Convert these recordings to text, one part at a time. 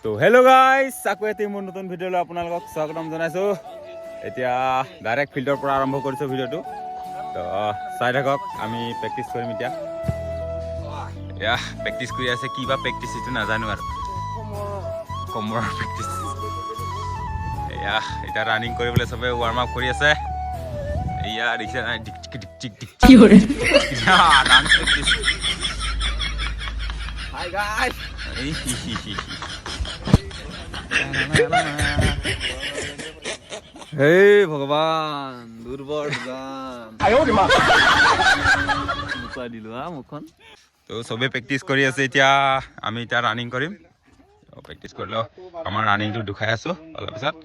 তো hello' guys, আকৌ এটি মোৰ নতুন ভিডিঅ'লৈ আপোনালোকক স্বাগতম জনাইছোঁ। এতিয়া ডাইৰেক্ট ফিল্ডৰ পৰা আৰম্ভ কৰিছোঁ ভিডিঅ'টো। তো চাই থাকক, আমি প্ৰেক্টিচ কৰিম এতিয়া। এয়া প্ৰেক্টিচ কৰি আছে, কি বা প্ৰেক্টিচ এইটো নাজানো আৰু। কমৰৰ প্ৰেক্টিচ। এয়া এতিয়া ৰানিং কৰিবলৈ চবে ৱাৰ্ম আপ কৰি আছে। এয়া দেখিছে নাই, ডিক চিক ডিক চিক ডিক চিক ডান্স প্ৰেক্টিচ। Hi guys. হে ভগৱান দুৰ্বল গান মুকুৱাই দিলো হা মুখখন। তো চবে প্ৰেক্টিচ কৰি আছে, এতিয়া আমি এতিয়া ৰানিং কৰিম। প্ৰেক্টিচ কৰিলেও আমাৰ ৰানিংটো দুখাই আছো অলপ পিছত।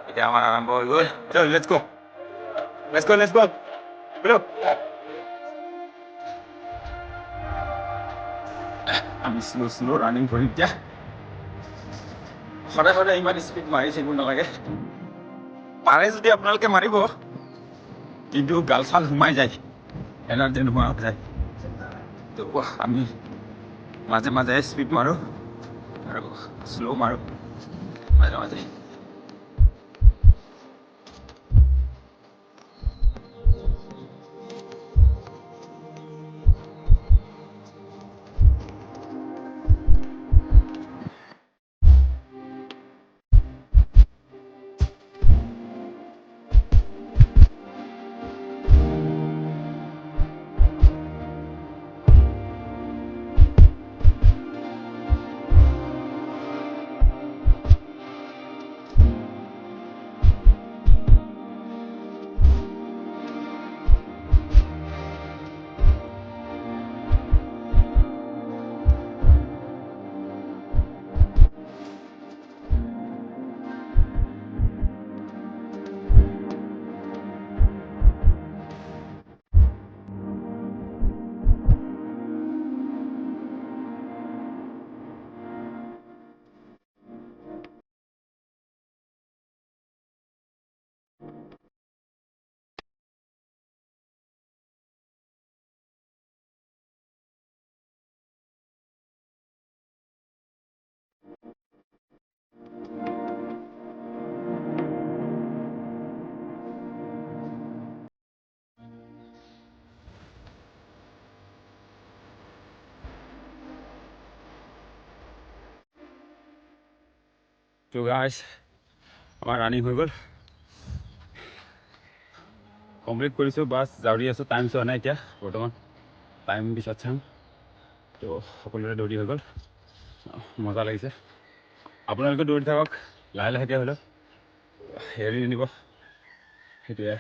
এতিয়া আমাৰ আৰম্ভ হৈ গ'ল। চল let's go, let's go, let's go. বলো আমি স্লো ৰানিং কৰিম এতিয়া। সদায় সদায় ইমান স্পীড মাৰি থাকিব নালাগে। পাৰে যদি আপোনালোকে মাৰিব, কিন্তু গাল চাল সোমাই যায়, এনাৰ্জি নোহোৱা হৈ যায়। তো আমি মাজে মাজে স্পীড মাৰোঁ আৰু শ্ল' মাৰোঁ মাজে মাজে। তো গাইজ, আমাৰ ৰানিং হৈ গ'ল, কমপ্লিট কৰিছোঁ। বাছ জাউৰি আছোঁ, টাইম চোৱা নাই এতিয়া বৰ্তমান, টাইম পিছত চাম। তো সকলোৰে দৌৰি হৈ গ'ল, মজা লাগিছে। আপোনালোকে দৌৰি থাকক লাহে লাহেকৈ হ'লেও, হেৰি নিব, সেইটোৱে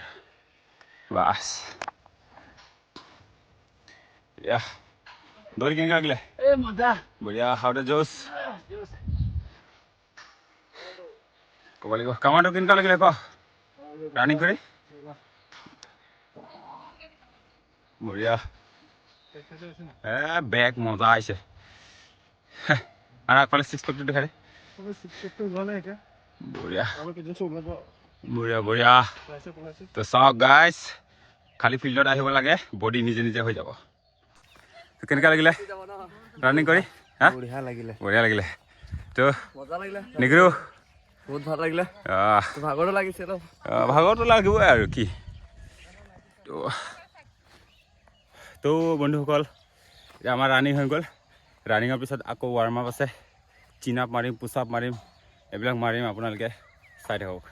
বাছ। এয়া দৌৰি কেনেকৈ লাগিলে? মজা বঢ়িয়া। হাউতে জোচ ক'ব লাগিব। কামাৰটো কেনেকুৱা লাগিলে ক ৰানিং কৰি? বঢ়িয়া বেগ মজা আহিছে আৰু আগফালে 6 পেকটো দেখাই দে বঢ়িয়া বঢ়িয়া বঢ়িয়া তো চাওক গাইজ খালি ফিল্ডত আহিব লাগে বডি নিজে নিজে হৈ যাব কেনেকুৱা লাগিলে ৰানিং কৰি হা বঢ়িয়া লাগিলে তো নিগৰু বহুত ভাল লাগিলে ভাগৰটো লাগিছে ভাগৰটো লাগিবই আৰু কি তো বন্ধুসকল এতিয়া আমাৰ ৰানিং হৈ গ'ল ৰানিঙৰ পিছত আকৌ ৱাৰ্ম আপ আছে চিন আপ মাৰিম পুছ আপ মাৰিম এইবিলাক মাৰিম আপোনালোকে চাই থাকক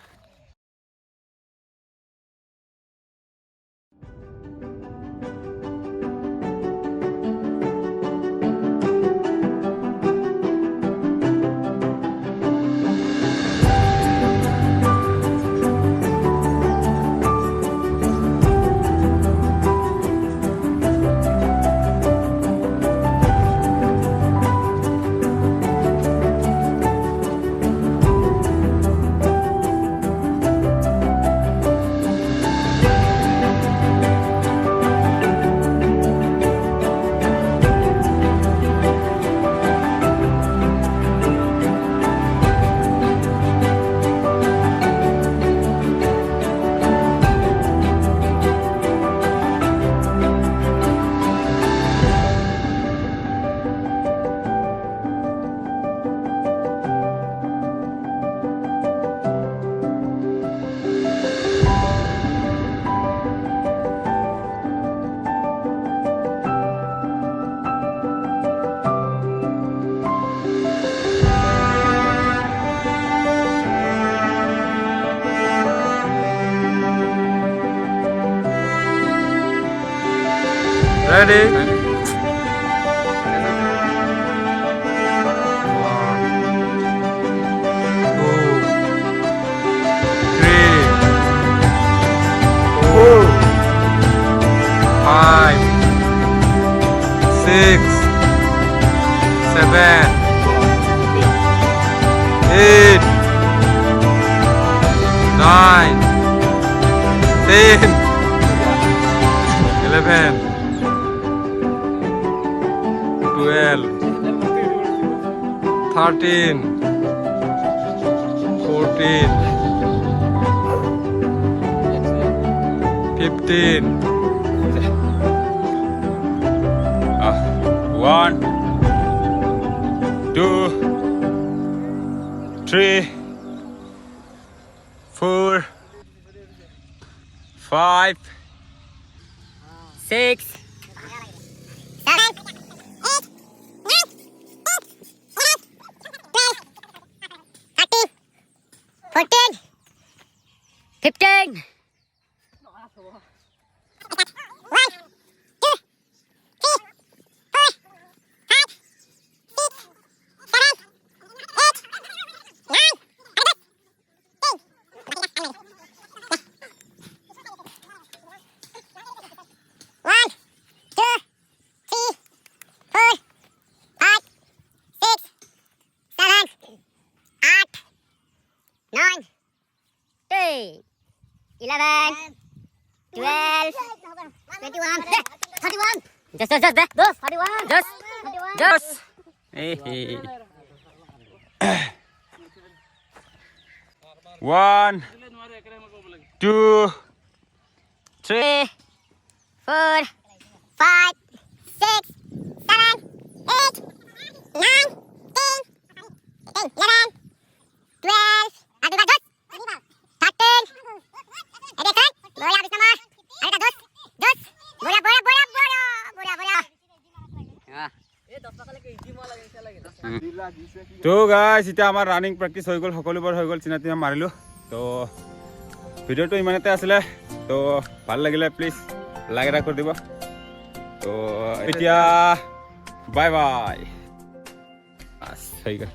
Ready? Thirteen, 14, 15. 1, 2, 3, 4, 5, 6, 14, 15. 11, 12, 21, 31. Just, 31. Just. Hey. 1, 2, 3, 4, 5, 6, 7, 8, 9, 10, 11, 12, 13. তো গাইজ এতিয়া আমাৰ ৰানিং প্ৰেক্টিচ হৈ গ'ল সকলোবোৰ হৈ গ'ল চিনা তিনা মাৰিলোঁ তো ভিডিঅ'টো ইমানতে আছিলে তো ভাল লাগিলে প্লিজ লাইক এটা কৰি দিব তো এতিয়া বাই বাই হৈ গ'ল